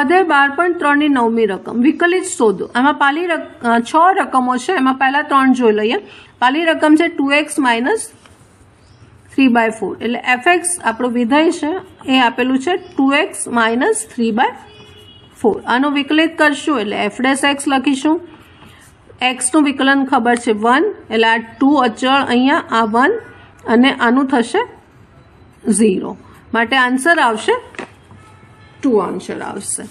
स्वाध्याय 12.3 ની 9મી રકમ વિકલિત શોધો। આમાં પાલી 6 રકમો છે, એમાં પહેલા 3 જોઈ લઈએ। પાલી રકમ છે 2x - 3/4 એટલે fx આપણું વિધેય છે એ આપેલું છે 2x - 3/4। આનું વિકલિત કરશું એટલે f' x લખીશું। x નું વિકલન ખબર છે 1 એટલે આ 2 અચળ અહીંયા આ 1 અને આનું થશે 0 માટે આન્સર આવશે 2 આન્સર આવશે।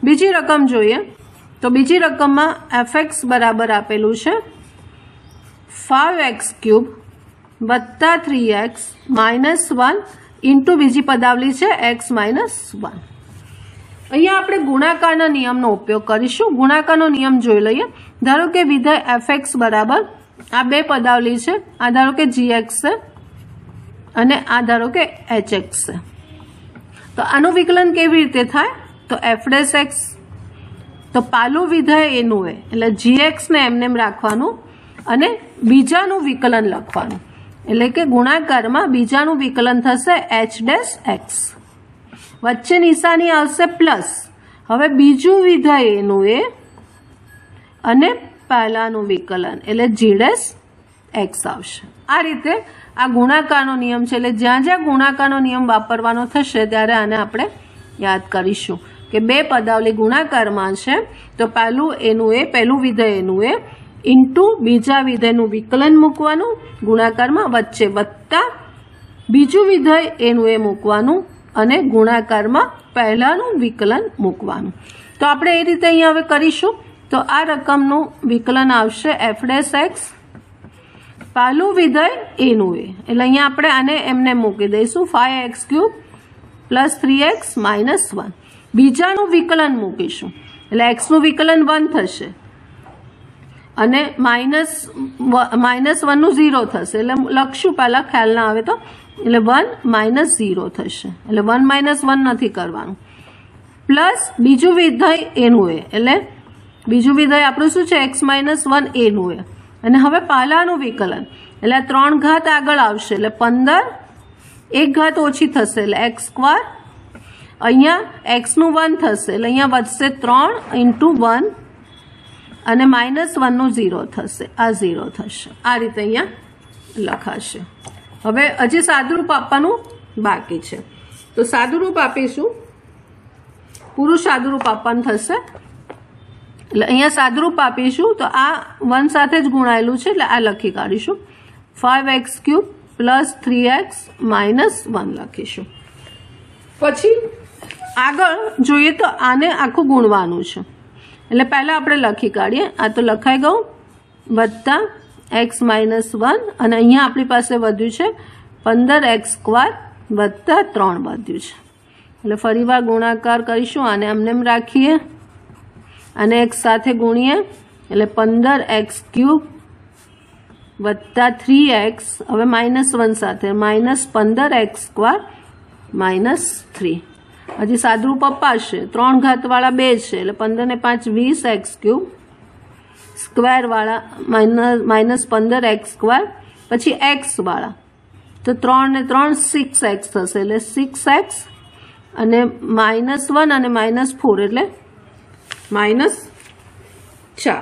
બીજી રકમ જોઈએ તો બીજી રકમમાં fx બરાબર આપેલું છે 5x³ વત્તા 3x -1 ઇન્ટુ બીજી પદાવલી છે x - 1। અહીંયા આપણે ગુણાકારના નિયમનો ઉપયોગ કરીશું। ગુણાકારનો નિયમ જોઈ લઈએ। ધારો કે વિધેય fx બરાબર આ બે પદાવલી છે, આ ધારો કે gx છે અને આ ધારો કે hx છે, તો આનું વિકલન કેવી રીતે થાય તો f' તો પાલું વિધેય એનું એટલે gx ને એમને એમ રાખવાનું અને બીજાનું વિકલન લખવાનું, એટલે કે ગુણાકારમાં બીજાનું વિકલન થશે h'(x). વચ્ચે નિશાની આવશે પ્લસ। હવે બીજું વિધેય એનું અને પહેલાનું વિકલન એટલે g'(x) આવશે। આ રીતે આ ગુણાકારનો નિયમ છે, એટલે જ્યાં જ્યાં ગુણાકારનો નિયમ વાપરવાનો થશે ત્યારે આને આપણે યાદ કરીશું કે બે પદાવલી ગુણાકારમાં છે તો પહેલું વિધેય એનું ઇન્ટુ બીજા વિધેયનું વિકલન મૂકવાનું, ગુણાકારમાં વચ્ચે વત્તા બીજું વિધેય એનું મૂકવાનું અને ગુણાકારમાં પહેલાનું વિકલન મૂકવાનું। તો આપણે એ રીતે અહીંયા હવે કરીશું। તો આ રકમનું વિકલન આવશે f'(x) પહેલું વિધેય એનું એટલે અહીંયા આપણે આને એમને મૂકી દઈશું 5x³ + 3x - 1। બીજાનું વિકલન મૂકીશું એટલે x નું વિકલન 1 થશે અને -1 નું 0 થશે, એટલે લખશું પહેલા ખ્યાલ ના આવે તો, એટલે 1 - 0 થશે, એટલે 1 - 1 નથી કરવાનું, પ્લસ બીજું વિધેય એનું એટલે બીજું વિધેય આપણું શું છે x - 1 એનું અને હવે પહેલાનું વિકલન એટલે 3 ઘાત આગળ આવશે એટલે 15, 1 ઘાત ઓછી થશે એટલે x², અહીંયા x નું 1 થશે એટલે અહીંયા વધશે 3 × 1 અને -1 નું 0 થશે, આ 0 થશે। આ રીતે અહીંયા લખાશે। હવે હજી સાદુરૂપ આપવાનું બાકી છે, તો સાદુરૂપ આપીશું, પૂરું સાદુરૂપ આપવાનું થશે એટલે અહીંયા સાદુરૂપ આપીશું તો આ 1 સાથે જ ગુણાયેલું છે એટલે આ લખી કાઢીશું 5x³ + 3x - 1 લખીશું। પછી આગળ જોઈએ તો આને આખું ગુણવાનું છે એટલે પહેલાં આપણે લખી કાઢીએ। આ તો લખાઈ ગયું વત્તા x - 1 અને અહીંયા આપણી પાસે વધ્યું છે 15x² વત્તા 3 વધ્યું છે, એટલે ફરીવાર ગુણાકાર કરીશું, આને એમને એમ રાખીએ અને x સાથે ગુણીએ એટલે 15x³ વત્તા 3x, હવે -1 સાથે -15x² - 3। હજી સાદુરૂપ અપાશે, 3 ઘાતવાળા 2 છે એટલે 15 ને 5 20x³ સ્ક્વેરવાળા -15x², પછી x વાળા તો 3 ને 3 6x થશે એટલે 6x અને -1 અને -4 એટલે -4,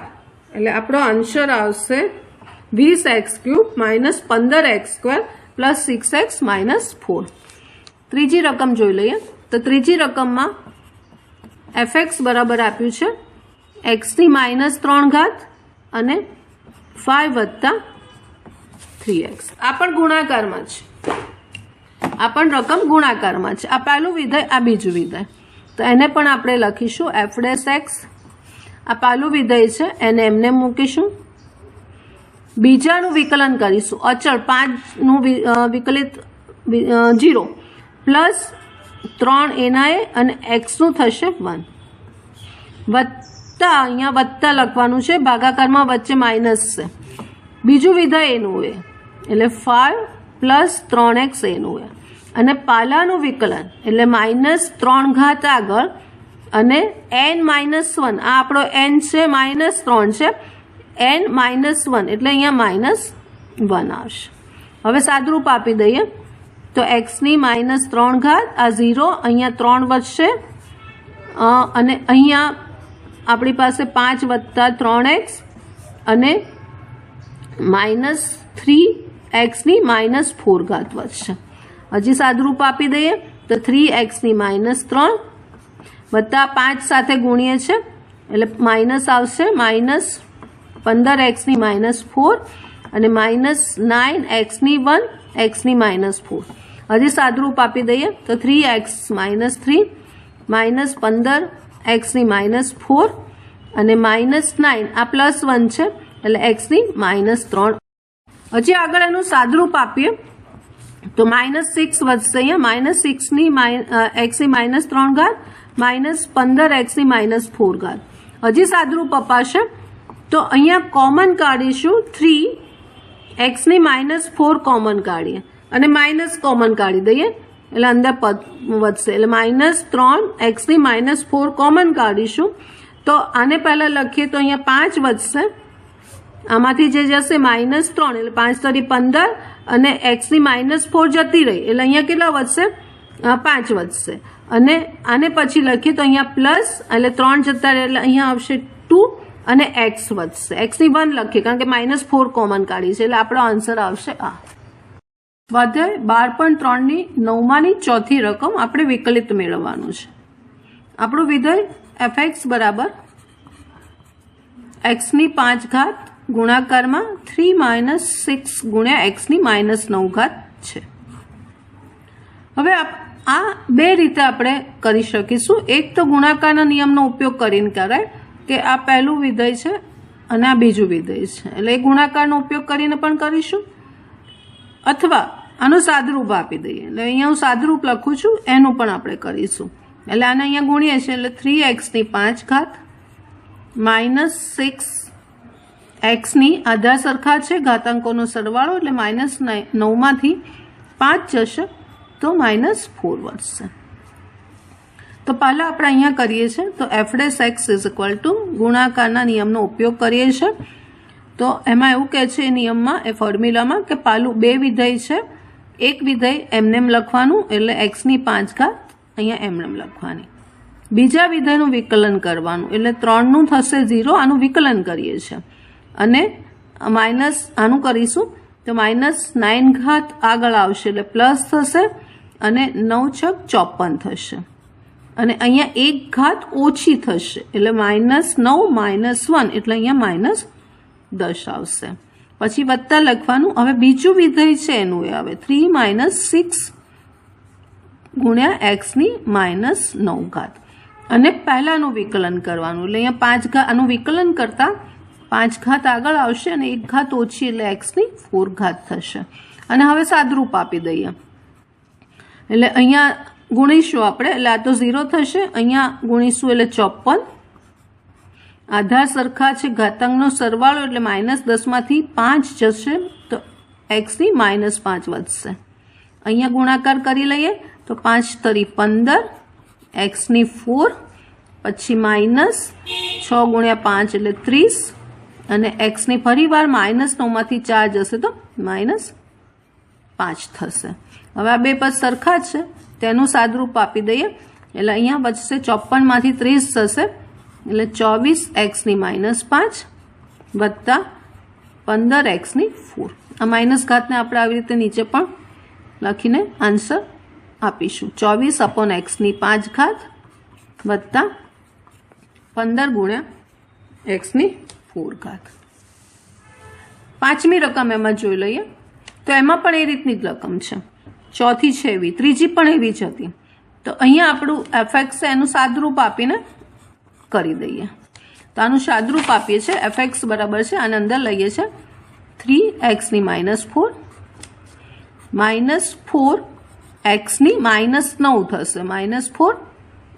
એટલે આપણો આન્સર આવશે 20x³ - 15x² + 6x - 4। ત્રીજી રકમ જોઈ લઈએ તો ત્રીજી રકમમાં fx બરાબર આપ્યું છે x ની -3 ઘાત અને 5 વત્તા 3x। આ પણ ગુણાકારમાં છે, આ પણ રકમ ગુણાકારમાં છે। આ પહેલું વિધેય, આ બીજું વિધેય, તો એને પણ આપણે લખીશું f'(x). આ પહેલું વિધેય છે એને એમને મૂકીશું, બીજાનું વિકલન કરીશું અચળ 5 નું વિકલિત 0 પ્લસ 3 એના અને x નું થશે 1 વત્તા, અહીંયા વત્તા લખવાનું છે, ભાગાકારમાં વચ્ચે માઇનસ છે, બીજું વિધેય એનું એટલે 5 + 3x એનું અને પાલાનું વિકલન એટલે -3 ઘાત આગળ અને n - 1, આ આપણો n છે -3 છે, n -1 એટલે અહીંયા -1 આવશે। હવે સાદુરૂપ આપી દઈએ તો x ની -3 ઘાત, આ 0 અહીંયા 3 વધશે અને અહીંયા આપણી પાસે 5 વત્તા 3x અને -3x ની -4 ઘાત વધશે. હજી સાદુરૂપ આપી દઈએ તો 3x ની -3 વત્તા 5 સાથે ગુણીએ છે એટલે માઇનસ આવશે -15x ની -4 અને -9x ની 1x ની -4. હજી સાદુરૂપ આપી દઈએ તો 3x -3 -15x ની -4 અને -9 આ +1 છે એટલે x ની -3. હજી આગળ એનું સાદુરૂપ આપીએ તો -6 વધશે અહીંયા -6 ની x ની -3 ઘાત -15x ની -4 ઘાત. હજી સાદુરૂપ અપાશે તો અહીંયા કોમન કાઢીશું 3x ની -4 કોમન કાઢીએ અને માઇનસ કોમન કાઢી દઈએ એટલે અંદર પદ વધશે એટલે -3x ની -4 કોમન કાઢીશું તો આને પહેલા લખીએ તો અહીંયા 5 વધશે આમાંથી જે જશે -3 એટલે 5 તરી 15 અને x ની -4 જતી રહી એટલે અહીંયા કેટલા વધશે 5 વધશે અને આને પછી લખીએ તો અહીંયા પ્લસ એટલે 3 જતા રહે એટલે અહીંયા આવશે 2 અને x વધશે x ની 1 લખીએ કારણ કે -4 કોમન કાઢી છે એટલે આપણો આન્સર આવશે આ. સ્વાધ્યાય 12.3 ની 9માની ચોથી રકમ આપણે વિકલિત મેળવવાનું છે. આપણું વિધેય fx બરાબર x ની 5 ઘાત ગુણાકારમાં 3 - 6 ગુણ્યા x ની -9 ઘાત છે. હવે આ બે રીતે આપણે કરી શકીશું. એક તો ગુણાકારના નિયમનો ઉપયોગ કરીને કરાય કે આ પહેલું વિધેય છે અને આ બીજું વિધેય છે એટલે એ ગુણાકારનો ઉપયોગ કરીને પણ કરીશું અથવા આનું સાદુરૂપ આપી દઈએ એટલે અહીંયા હું સાદુરૂપ લખું છું એનું પણ આપણે કરીશું. એટલે આને અહીંયા ગુણીએ છીએ એટલે 3x ની 5 ઘાત -6x ની આધા સરખા છે ઘાતાંકોનો સરવાળો એટલે -9માંથી 5 જશે તો -4 વધશે. તો પહેલાં આપણે અહીંયા કરીએ છીએ તો f' ગુણાકારના નિયમનો ઉપયોગ કરીએ છીએ. તો એમાં એવું કહે છે એ નિયમમાં એ ફોર્મ્યુલામાં કે પહેલું બે વિધેય છે એક વિધેય એમનેમ લખવાનું એટલે x ની 5 ઘાત અહીંયા એમનેમ લખવાની બીજા વિધેયનું વિકલન કરવાનું એટલે 3નું થશે 0 આનું વિકલન કરીએ છીએ અને માઇનસ આનું કરીશું તો -9 ઘાત આગળ આવશે એટલે પ્લસ થશે અને 9 × 54 થશે અને અહીંયા 1 ઘાત ઓછી થશે એટલે -9 -1 એટલે અહીંયા -10 આવશે. પછી વત્તા લખવાનું. હવે બીજું વિધેય છે એનું એ આવે 3 - 6 ગુણ્યા x ની -9 ઘાત અને પહેલાનું વિકલન કરવાનું એટલે અહીંયા 5 ઘાત આનું વિકલન કરતા 5 ઘાત આગળ આવશે અને 1 ઘાત ઓછી એટલે x ની 4 ઘાત થશે. અને હવે સાદુરૂપ આપી દઈએ એટલે અહીંયા ગુણીશું આપણે એટલે આ તો 0 થશે અહીંયા ગુણીશું એટલે 54 આધા સરખા છે ઘાતાંકનો સરવાળો એટલે -10માંથી 5 જશે તો x ની -5 વધશે. અહીંયા ગુણાકાર કરી લઈએ તો 5 તરી 15 x ની 4 પછી -6 ગુણ્યા 5 એટલે 30 અને x ની ફરીવાર -9માંથી 4 જશે તો -5 થશે. હવે આ બે પદ સરખા જ છે તેનું સાદુરૂપ આપી દઈએ એટલે અહીંયા બચશે 54માંથી 30 થશે એટલે 24x ની -5 વત્તા 15x ની 4. આ માઇનસ ઘાતને આપણે આવી રીતે નીચે પણ લખીને આન્સર આપીશું 24/x ની 5 ઘાત વત્તા 15 ગુણ્યા x ની 4 ઘાત. પાંચમી રકમ એમાં જોઈ લઈએ તો એમાં પણ એ રીતની જ રકમ છે. ચોથી છે એવી ત્રીજી પણ એવી જ હતી તો અહીંયા આપણું fx છે એનું સાદુરૂપ આપીને કરી દઈએ તો આનું સાદુરૂપ આપીએ છીએ fx બરાબર છે આને અંદર લઈએ છીએ 3x ની -4 -4x ની -9 થશે -4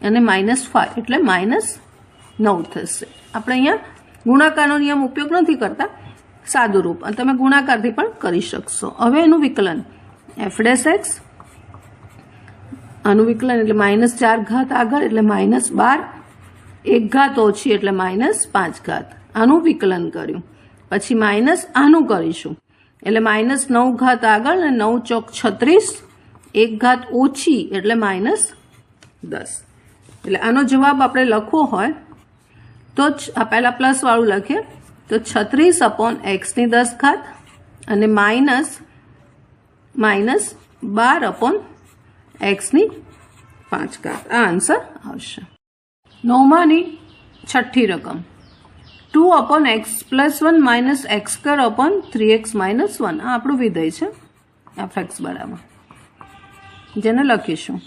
અને -5 એટલે -9 થશે. આપણે અહીંયા ગુણાકારનો નિયમ ઉપયોગ નથી કરતા સાદુરૂપ અને તમે ગુણાકારથી પણ કરી શકશો. હવે એનું વિકલન f' આનું વિકલન એટલે -4 ઘાત આગળ એટલે -12 1 ઘાત ઓછી એટલે -5 ઘાત આનું વિકલન કર્યું પછી માઇનસ આનું કરીશું એટલે -9 ઘાત આગળ અને 9 ચોક 36 1 ઘાત ઓછી એટલે -10 એટલે આનો જવાબ આપણે લખવો હોય તો જ આ પહેલાં પ્લસવાળું લખીએ તો 36/x⁻⁻ અને -12/x⁵ આ આન્સર આવશે. 9માની છઠ્ઠી રકમ 2/x + 1 - x²/3x - 1 આ આપણું વિધેય છે fx બરાબર, જેને લખીશું.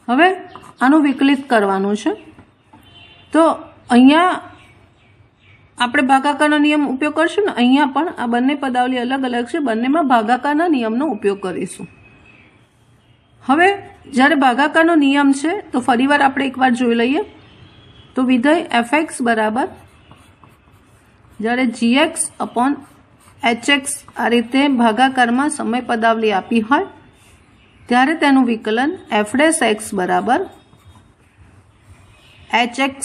હવે આનું વિકલિત કરવાનું છે તો અહીંયા આપણે ભાગાકારનો નિયમ ઉપયોગ કરશું ને. અહીંયા પણ આ બંને પદાવલી અલગ અલગ છે, બંનેમાં ભાગાકારના નિયમનો ઉપયોગ કરીશું. હવે જ્યારે ભાગાકારનો નિયમ છે તો ફરીવાર આપણે એકવાર જોઈ લઈએ તો વિધેય fx બરાબર જ્યારે gx/hx આ રીતે ભાગાકારમાં સમય પદાવલી આપી હોય ત્યારે તેનું વિકલન f' બરાબર hx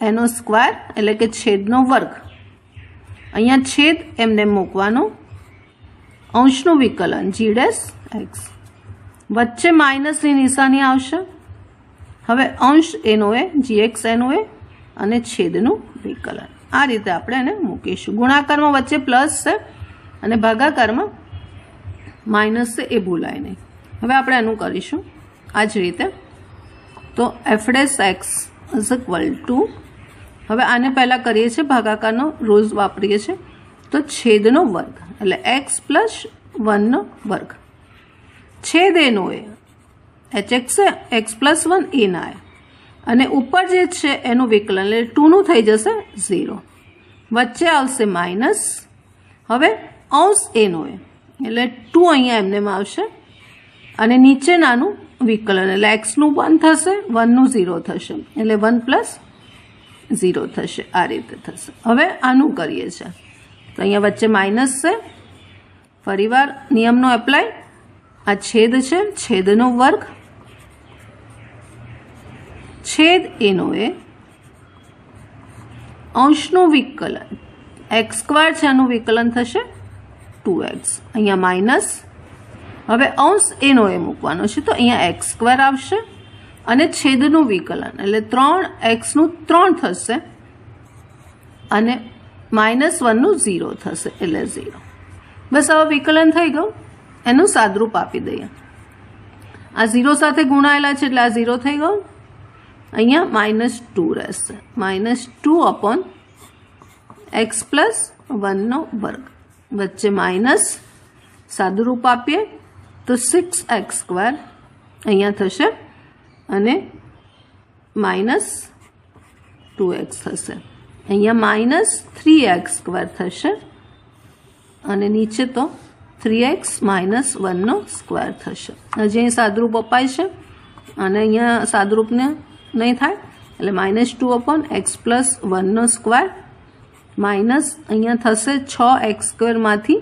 એનો સ્ક્વેર એટલે કે છેદનો વર્ગ. અહીંયા છેદ એમને મૂકવાનો, અંશનું વિકલન g'(x) વચ્ચે માઇનસની નિશાની આવશે. હવે અંશ એનો એ gx એનો એ અને છેદનું વિકલન આ રીતે આપણે એને મૂકીશું. ગુણાકારમાં વચ્ચે પ્લસ છે અને ભાગાકારમાં માઇનસ છે, એ ભૂલાય નહીં. હવે આપણે એનું કરીશું આ જ રીતે. તો f' = હવે આને પહેલાં કરીએ છીએ ભાગાકારનો રૂલ્સ વાપરીએ છીએ તો છેદનો વર્ગ એટલે x + 1નો વર્ગ. છેદ એનો એ hx x + 1 એના એ અને ઉપર જે છે એનું વિકલન એટલે 2નું થઈ જશે 0. વચ્ચે આવશે માઇનસ. હવે અંશ એનો એ એટલે 2 અહીંયા એમનેમાં આવશે અને નીચેનાનું વિકલન એટલે xનું 1 થશે, 1નું 0 થશે એટલે 1 + 0 થશે. આ રીતે થશે. હવે આનું કરીએ છીએ તો અહીંયા વચ્ચે માઇનસ છે. ફરીવાર નિયમનો એપ્લાય. આ છેદ છે, છેદનો વર્ગ છેદ એનો એ અંશનું વિકલન x² છે આનું વિકલન થશે 2x. અહીંયા માઇનસ. હવે અંશ એનો એ મૂકવાનો છે તો અહીંયા x² આવશે અને છેદનું વિકલન એટલે 3x નું 3 થશે અને -1નું 0 થશે એટલે 0. બસ હવે વિકલન થઈ ગયું. એનું સાદરૂપ આપી દઈએ. આ 0 સાથે ગુણાયેલા છે એટલે આ 0 થઈ ગયું. અહીંયા -2 રહેશે. -2/x + 1નો વર્ગ વચ્ચે માઇનસ સાદુરૂપ આપીએ તો 6x² અહીંયા થશે અને -2x થશે. અહીંયા -3x² થશે અને નીચે તો 3x - 1નો સ્ક્વેર થશે. હજી અહીં સાદુરૂપ અપાય છે અને અહીંયા સાદુરૂપને નહીં થાય એટલે -2/x + 1નો સ્ક્વેર માઇનસ અહીંયા થશે 6x² માંથી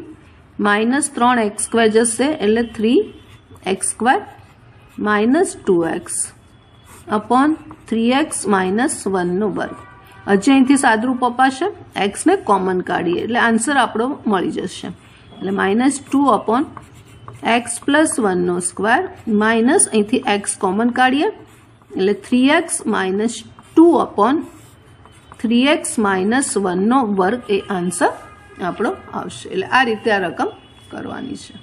-3x² જશે એટલે 3x² -2x / 3x - 1નો વર્ગ. હજી અહીંથી સાદુરૂપ અપાશે. એક્સને કોમન કાઢીએ એટલે આન્સર આપણો મળી જશે. એટલે -2/x + 1નો સ્ક્વેર માઇનસ અહીંથી x કોમન કાઢીએ એટલે 3x - 2/3x - 1નો વર્ગ એ આન્સર આપણો આવશે. એટલે આ રીતે આ રકમ કરવાની છે.